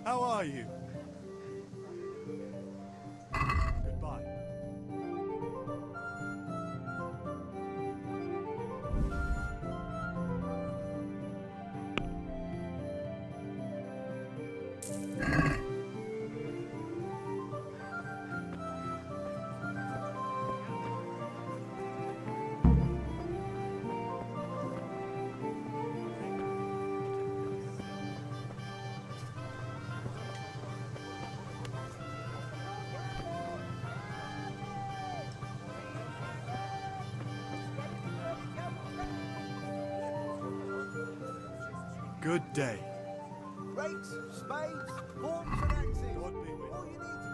How are you? Goodbye. Good day. Rakes, spades, forks and axes. God be with you. All you need to...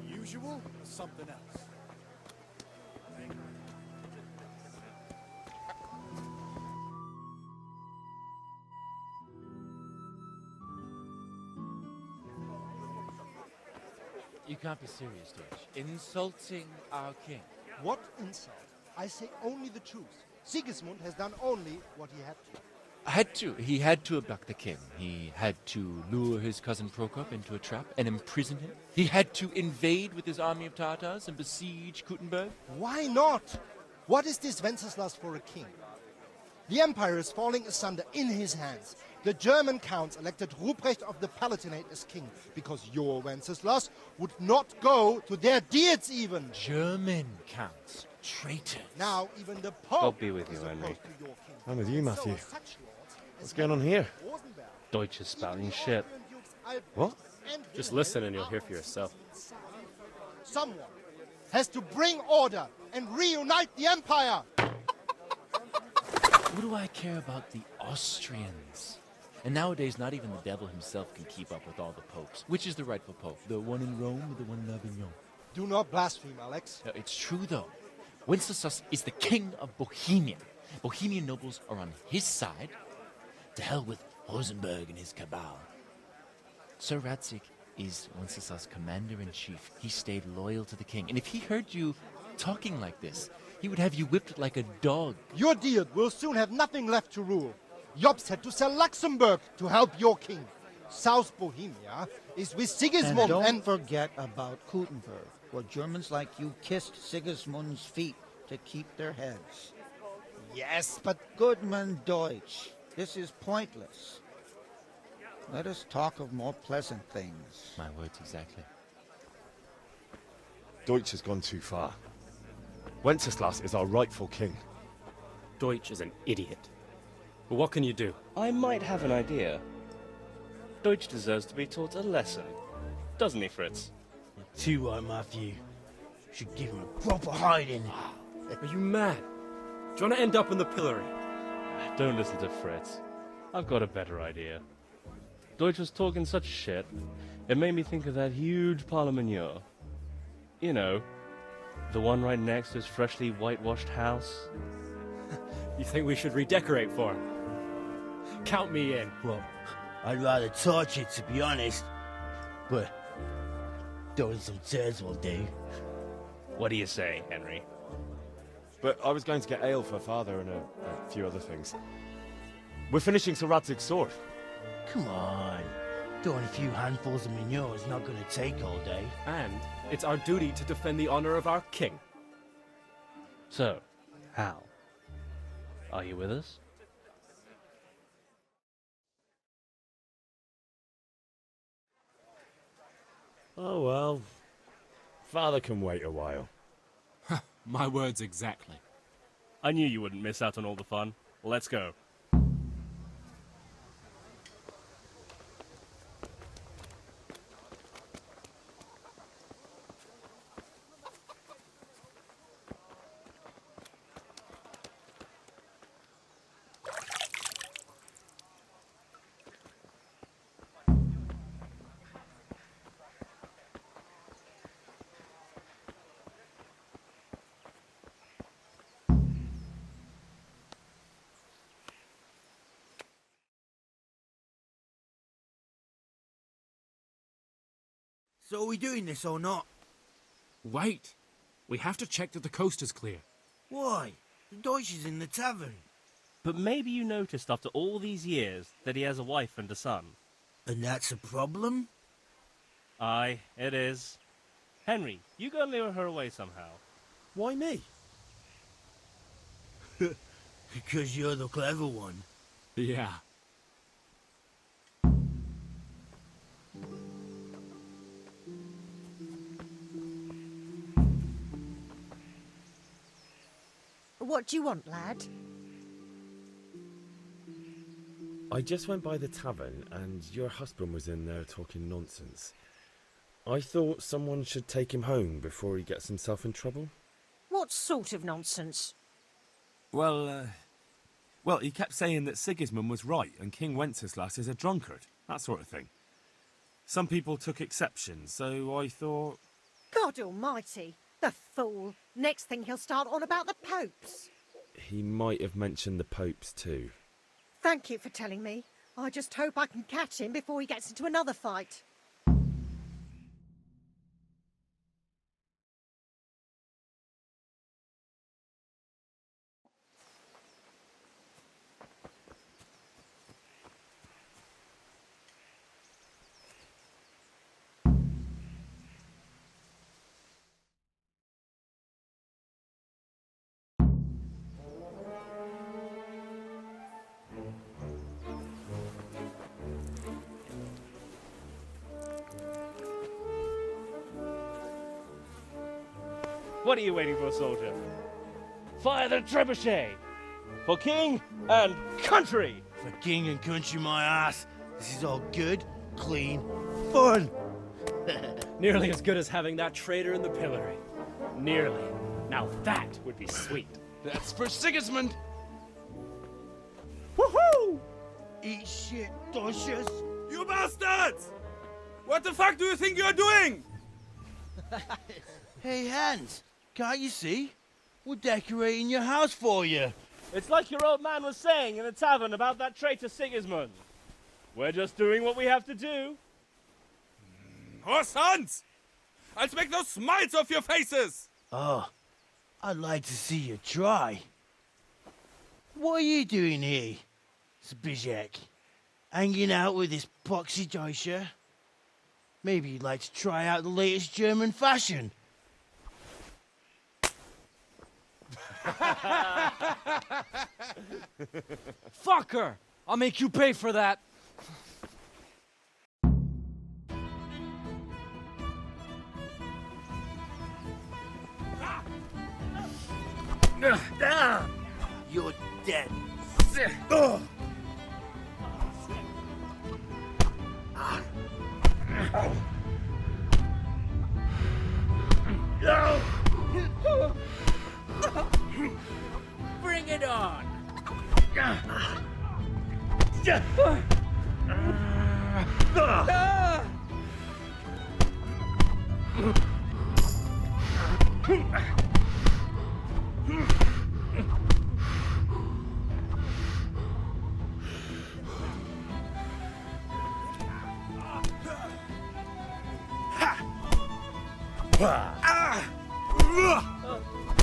Usual or something else? You can't be serious, Deutsch. Insulting our king. What insult? I say only the truth. Sigismund has done only what he had to. He had to abduct the king. He had to lure his cousin Prokop into a trap and imprison him. He had to invade with his army of Tatars and besiege Kuttenberg. Why not? What is this Wenceslas for a king? The empire is falling asunder in his hands. The German counts elected Ruprecht of the Palatinate as king because your Wenceslas would not go to their deeds even. German counts. Traitors. Now even the Pope God be with you, is Henry. opposed to your king. I'm with you, Matthew. So such lords as What's going on here? Rosenberg, Deutsch is spouting shit. What? and Just Wilhelm listen and you'll hear are for yourself. Someone has to bring order and reunite the empire. What do I care about the Austrians? And nowadays, not even the devil himself can keep up with all the popes. Which is the rightful pope? The one in Rome or the one in Avignon? Do not blaspheme, Alex. No, it's true, though. Wenceslas is the king of Bohemia. Bohemian nobles are on his side. To hell with Rosenberg and his cabal. Sir Radzik is Wenceslas' commander-in-chief. He stayed loyal to the king. And if he heard you talking like this, he would have you whipped like a dog. Your deed will soon have nothing left to rule. Jobst had to sell Luxembourg to help your king. South Bohemia is with Sigismund And don't forget about Kuttenberg, where Germans like you kissed Sigismund's feet to keep their heads. Yes, but Goodman Deutsch, this is pointless. Let us talk of more pleasant things. My words exactly. Deutsch has gone too far. Wenceslas is our rightful king. Deutsch is an idiot. But what can you do? I might have an idea. Deutsch deserves to be taught a lesson. Doesn't he, Fritz? Too right, Matthew. Should give him a proper hiding. Are you mad? Do you want to end up in the pillory? Don't listen to Fritz. I've got a better idea. Deutsch was talking such shit, it made me think of that huge parliament. You know, the one right next to his freshly whitewashed house. You think we should redecorate for him? Count me in. Well, I'd rather torch it, to be honest. But throwing some tears will do. What do you say, Henry? But I was going to get ale for father and a few other things. We're finishing Sir Radzig's sword. Come on. Throwing a few handfuls of manure is not going to take all day. And it's our duty to defend the honor of our king. So, Hal, are you with us? Oh well. Father can wait a while. My words exactly. I knew you wouldn't miss out on all the fun. Let's go. So are we doing this or not? Wait. We have to check that the coast is clear. Why? The Deutsch is in the tavern. But maybe you noticed after all these years that he has a wife and a son. And that's a problem? Aye, it is. Henry, you go and lure her away somehow. Why me? Because you're the clever one. Yeah. What do you want, lad? I just went by the tavern and your husband was in there talking nonsense. I thought someone should take him home before he gets himself in trouble. What sort of nonsense? Well, he kept saying that Sigismund was right and King Wenceslas is a drunkard. That sort of thing. Some people took exception, so I thought... God almighty! The fool! Next thing he'll start on about the popes. He might have mentioned the popes too. Thank you for telling me. I just hope I can catch him before he gets into another fight. What are you waiting for, soldier? Fire the trebuchet! For king and country! For king and country, my ass. This is all good, clean, fun. Nearly as good as having that traitor in the pillory. Nearly. Now that would be sweet. That's for Sigismund! Woohoo! Eat shit, Deutsches. You bastards! What the fuck do you think you're doing? Hey, Hans, can't you see? We're decorating your house for you. It's like your old man was saying in the tavern about that traitor Sigismund. We're just doing what we have to do. Oh, sons! I'll make those smiles off your faces! Oh, I'd like to see you try. What are you doing here, Zbigniew? Hanging out with this poxy Deutscher? Maybe you'd like to try out the latest German fashion. Fucker! I'll make you pay for that. You're dead. Right on!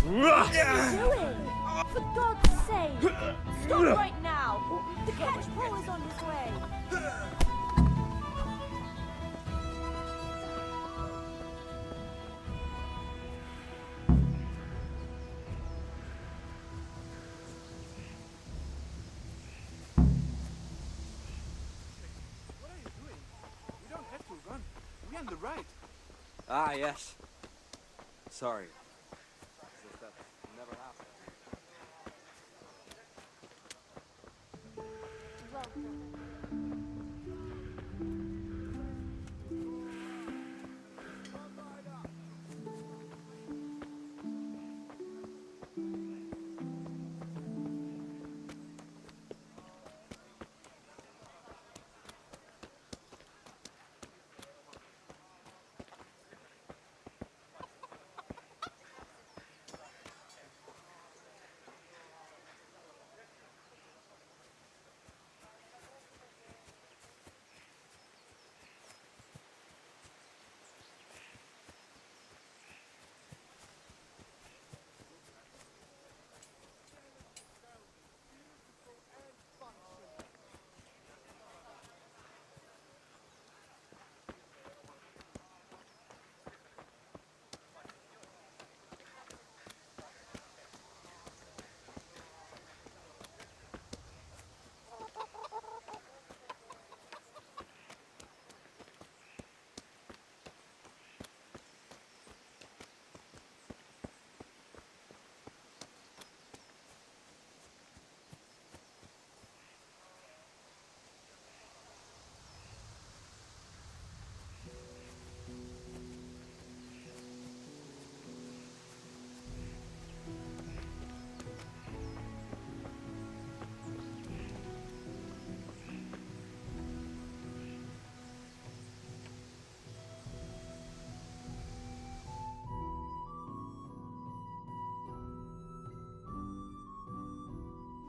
What are you doing? For God's sake! Stop right now! The catch pole is on his way! What are you doing? We don't have to run. We're on the right. Ah, yes. Sorry. As if that never happened.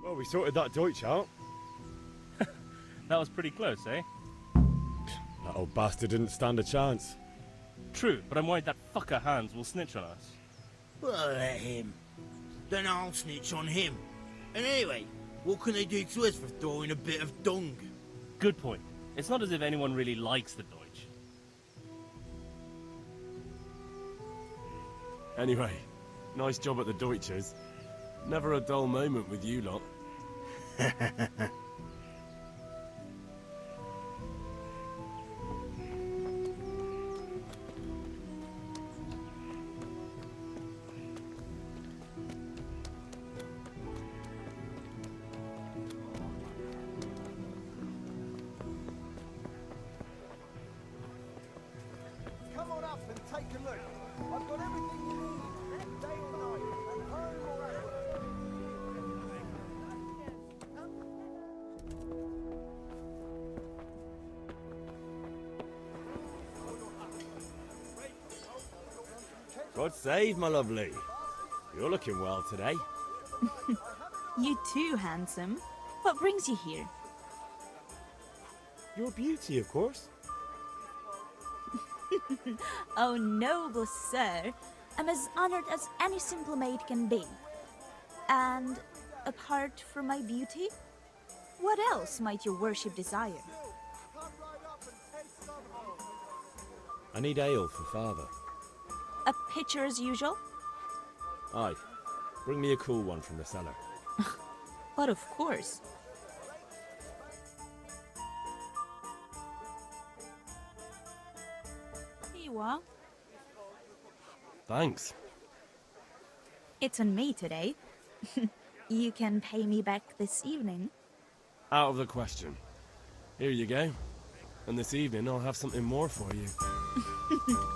Well, we sorted that Deutsch out. That was pretty close, eh? That old bastard didn't stand a chance. True, but I'm worried that fucker Hans will snitch on us. Well, let him. Then I'll snitch on him. And anyway, what can they do to us for throwing a bit of dung? Good point. It's not as if anyone really likes the Deutsch. Anyway, nice job at the Deutschers. Never a dull moment with you lot. Come on up and take a look. I've got everything you need, day or night, and home or at work. God save, my lovely. You're looking well today. You too, handsome. What brings you here? Your beauty, of course. Oh, noble sir. I'm as honored as any simple maid can be. And apart from my beauty, what else might your worship desire? I need ale for father. A pitcher as usual? Aye. Bring me a cool one from the cellar. But of course. Here you are. Thanks. It's on me today. You can pay me back this evening. Out of the question. Here you go. And this evening I'll have something more for you.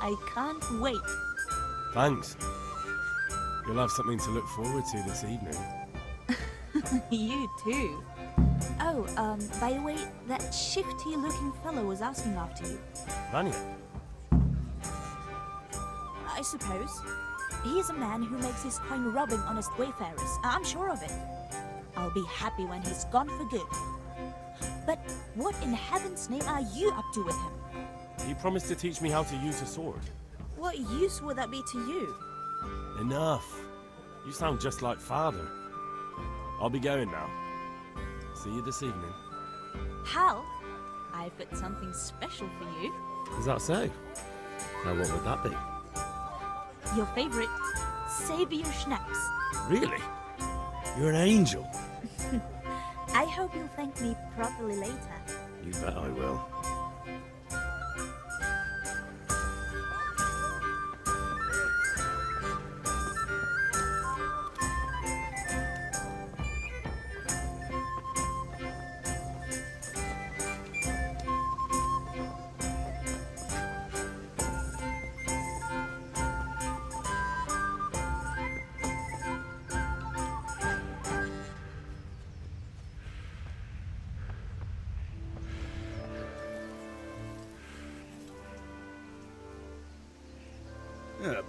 I can't wait. Thanks. You'll have something to look forward to this evening. You too. Oh, by the way, that shifty-looking fellow was asking after you. Vanya? I suppose. He is a man who makes his coin robbing honest wayfarers. I'm sure of it. I'll be happy when he's gone for good. But what in heaven's name are you up to with him? He promised to teach me how to use a sword. What use would that be to you? Enough. You sound just like father. I'll be going now. See you this evening. Hal, I've got something special for you. Is that so? Now what would that be? Your favorite, Savior Schnapps. Really? You're an angel. I hope you'll thank me properly later. You bet I will.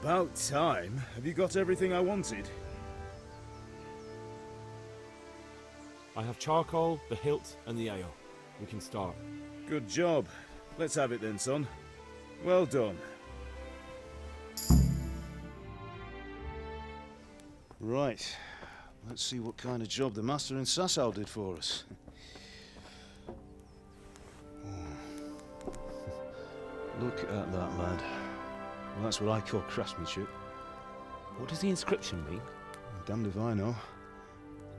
About time. Have you got everything I wanted? I have charcoal, the hilt, and the ale. We can start. Good job. Let's have it then, son. Well done. Right. Let's see what kind of job the master in Sasau did for us. Look at that, lad. Well, that's what I call craftsmanship. What does the inscription mean? Damned if I know.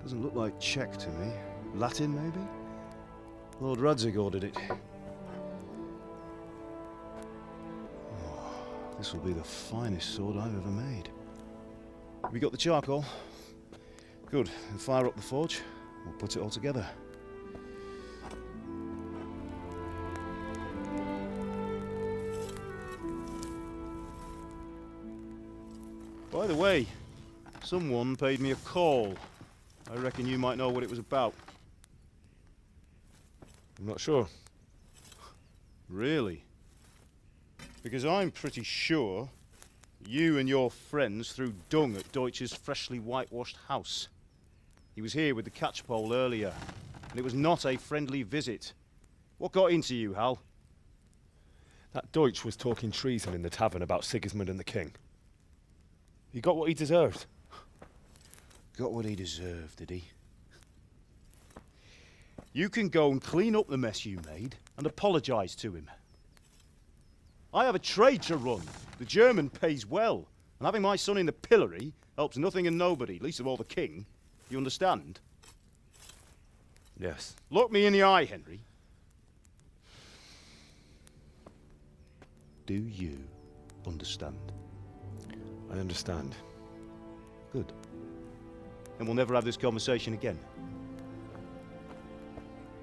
Doesn't look like Czech to me. Latin, maybe? Lord Radzig ordered it. Oh, this will be the finest sword I've ever made. Have you got the charcoal? Good. Then fire up the forge. We'll put it all together. By the way, someone paid me a call. I reckon you might know what it was about. I'm not sure. Really? Because I'm pretty sure you and your friends threw dung at Deutsch's freshly whitewashed house. He was here with the catchpole earlier, and it was not a friendly visit. What got into you, Hal? That Deutsch was talking treason in the tavern about Sigismund and the king. He got what he deserved. Got what he deserved, did he? You can go and clean up the mess you made and apologise to him. I have a trade to run. The German pays well, and having my son in the pillory helps nothing and nobody, least of all the king. You understand? Yes. Look me in the eye, Henry. Do you understand? I understand. Good. And we'll never have this conversation again.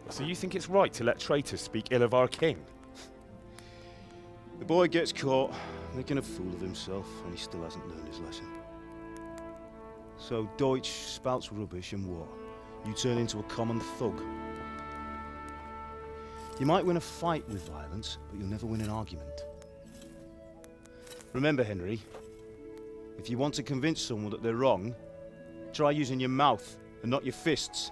So you think it's right to let traitors speak ill of our king? The boy gets caught, making a fool of himself, and he still hasn't learned his lesson. So Deutsch spouts rubbish and what? You turn into a common thug. You might win a fight with violence, but you'll never win an argument. Remember, Henry, if you want to convince someone that they're wrong, try using your mouth and not your fists.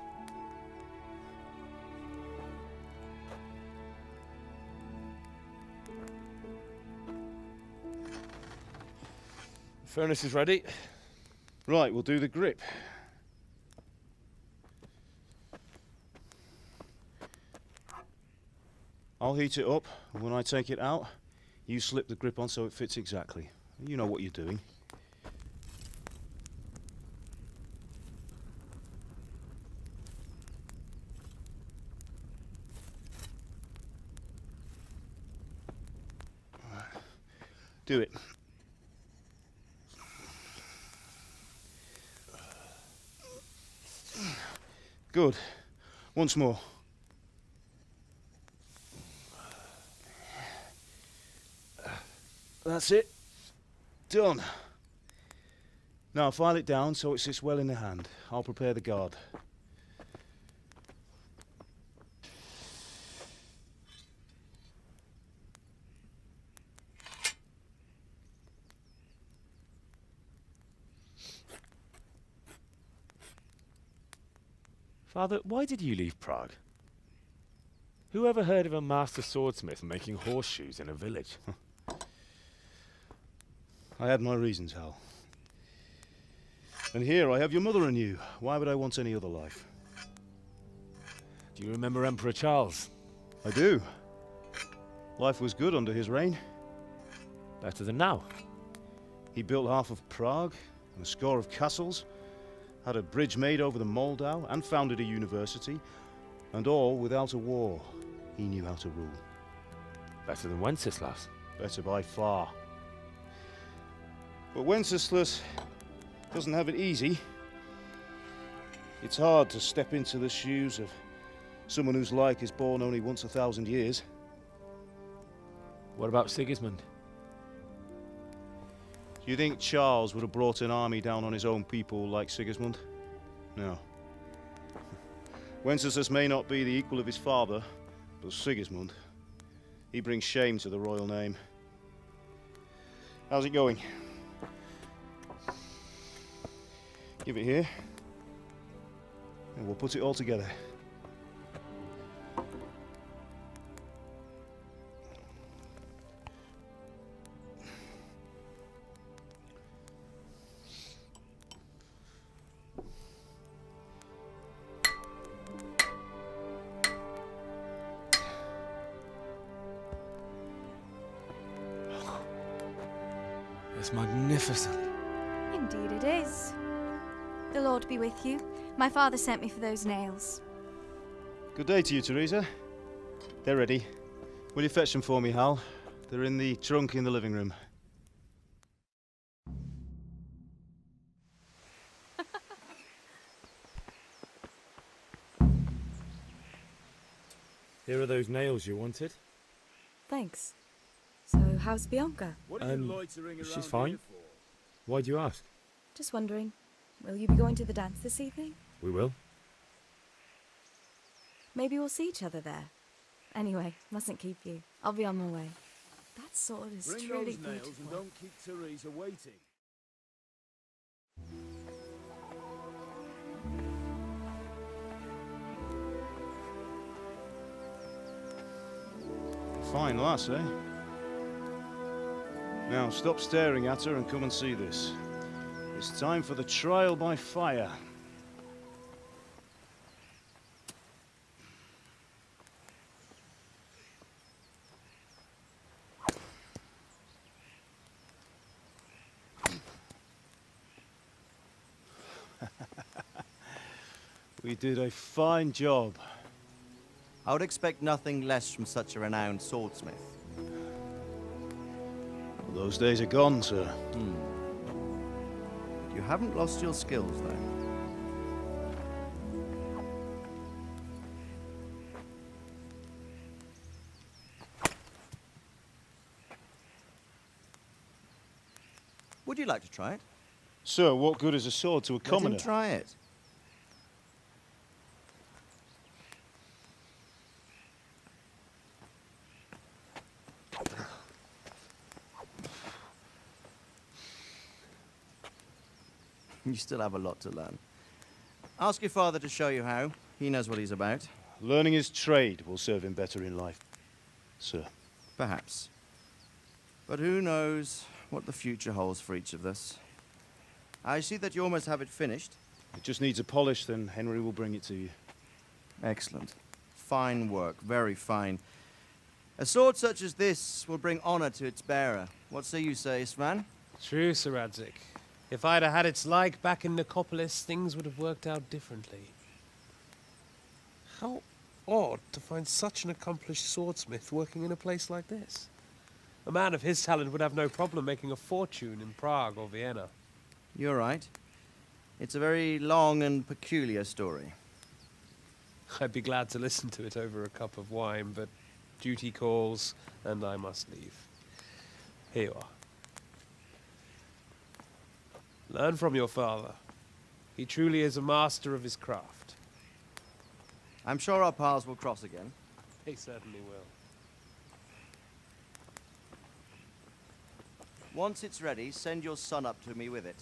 The furnace is ready. Right, we'll do the grip. I'll heat it up, and when I take it out, you slip the grip on so it fits exactly. You know what you're doing. Do it. Good. Once more. That's it. Done. Now file it down so it sits well in the hand. I'll prepare the guard. Father, why did you leave Prague? Who ever heard of a master swordsmith making horseshoes in a village? I had my reasons, Hal. And here I have your mother and you. Why would I want any other life? Do you remember Emperor Charles? I do. Life was good under his reign. Better than now. He built half of Prague and a score of castles, had a bridge made over the Moldau, and founded a university, and all without a war. He knew how to rule. Better than Wenceslas. Better by far. But Wenceslas doesn't have it easy. It's hard to step into the shoes of someone whose like is born only once 1,000 years. What about Sigismund? Do you think Charles would have brought an army down on his own people like Sigismund? No. Wenceslas may not be the equal of his father, but Sigismund, he brings shame to the royal name. How's it going? Give it here, and we'll put it all together. It's magnificent. Indeed it is. The Lord be with you. My father sent me for those nails. Good day to you, Teresa. They're ready. Will you fetch them for me, Hal? They're in the trunk in the living room. Here are those nails you wanted. Thanks. So, how's Bianca? She's fine. Why do you ask? Just wondering. Will you be going to the dance this evening? We will. Maybe we'll see each other there. Anyway, mustn't keep you. I'll be on my way. That sword is truly beautiful. And don't keep Teresa waiting. Fine lass, eh? Now, stop staring at her and come and see this. It's time for the trial by fire. We did a fine job. I would expect nothing less from such a renowned swordsmith. Well, those days are gone, sir. You haven't lost your skills, though. Would you like to try it? Sir, what good is a sword to a commoner? Let him try it. You still have a lot to learn. Ask your father to show you how. He knows what he's about. Learning his trade will serve him better in life, sir. Perhaps. But who knows what the future holds for each of us. I see that you almost have it finished. It just needs a polish, then Henry will bring it to you. Excellent. Fine work, very fine. A sword such as this will bring honor to its bearer. What say you, Sir Istvan? True, Sir Radzik. If I'd have had its like back in Nicopolis, things would have worked out differently. How odd to find such an accomplished swordsmith working in a place like this. A man of his talent would have no problem making a fortune in Prague or Vienna. You're right. It's a very long and peculiar story. I'd be glad to listen to it over a cup of wine, but duty calls, and I must leave. Here you are. Learn from your father. He truly is a master of his craft. I'm sure our paths will cross again. He certainly will. Once it's ready, send your son up to me with it.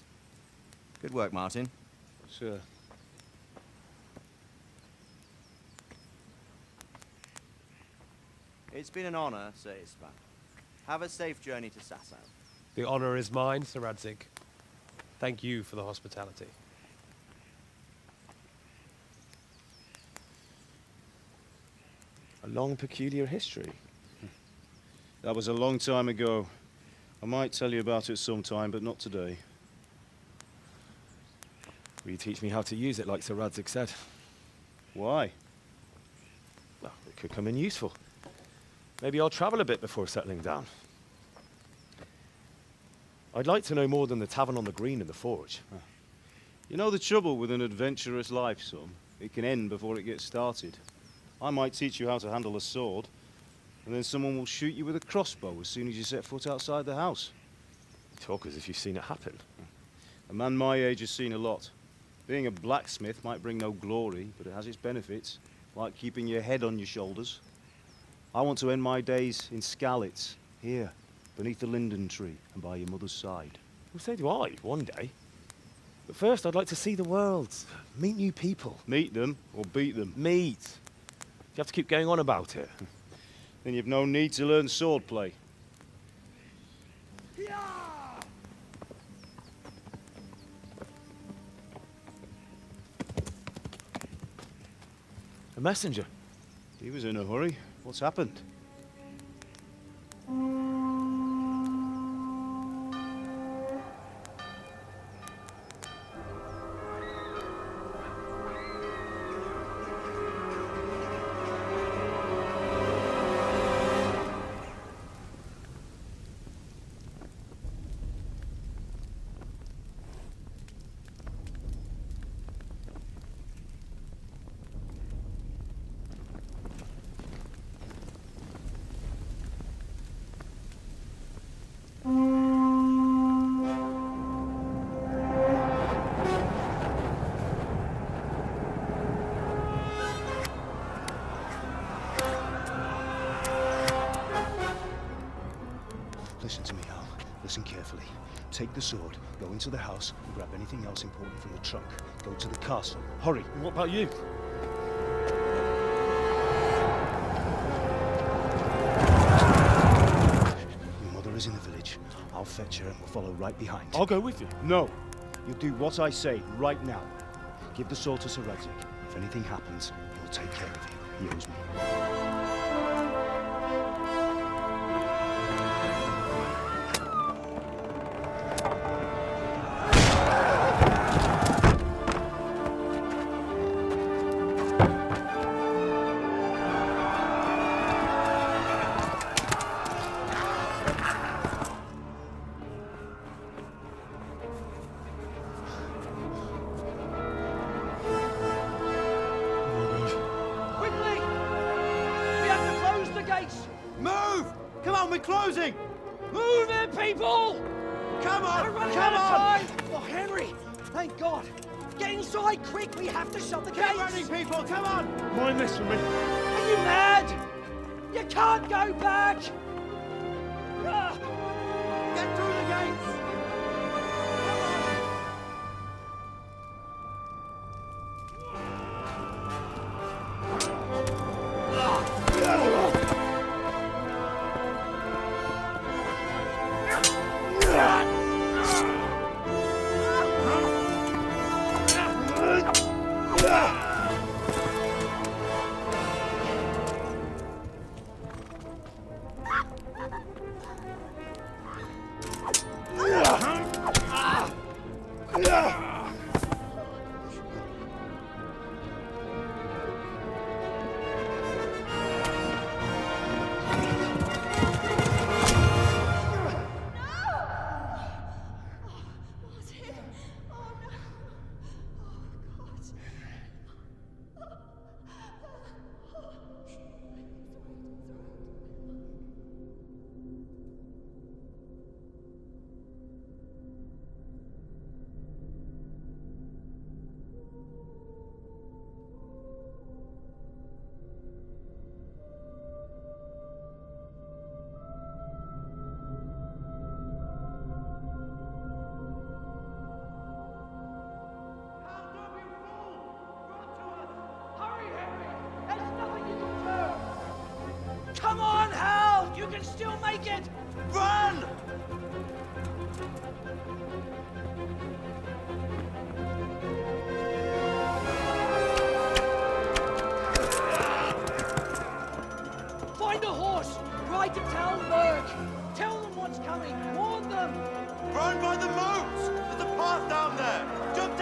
Good work, Martin. Sure. It's been an honor, Sigismund. Have a safe journey to Sasau. The honor is mine, Sir Radzig. Thank you for the hospitality. A long, peculiar history. That was a long time ago. I might tell you about it sometime, but not today. Will you teach me how to use it like Sir Radzig said? Why? Well, it could come in useful. Maybe I'll travel a bit before settling down. I'd like to know more than the tavern on the green and the forge. You know the trouble with an adventurous life, son? It can end before it gets started. I might teach you how to handle a sword, and then someone will shoot you with a crossbow as soon as you set foot outside the house. You talk as if you've seen it happen. A man my age has seen a lot. Being a blacksmith might bring no glory, but it has its benefits, like keeping your head on your shoulders. I want to end my days in Skalitz, here, beneath the linden tree and by your mother's side. Well, so do I, one day. But first, I'd like to see the world, meet new people. Meet them or beat them? Meet. You have to keep going on about it. Then you've no need to learn swordplay. A messenger. He was in a hurry. What's happened? Listen to me, Al. Listen carefully. Take the sword, go into the house, and grab anything else important from the trunk. Go to the castle. Hurry! What about you? Your mother is in the village. I'll fetch her and we'll follow right behind. I'll go with you. No! You'll do what I say right now. Give the sword to Sir Radzig. If anything happens, he'll take care of you. He owes me. Closing! Move in, people! Come on! Come on! Time. Oh, Henry! Thank God! Get inside, quick! We have to shut the gates! Keep running, people! Come on! Mind this for me. Are you mad? You can't go back! Get through the gates!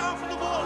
down from the wall!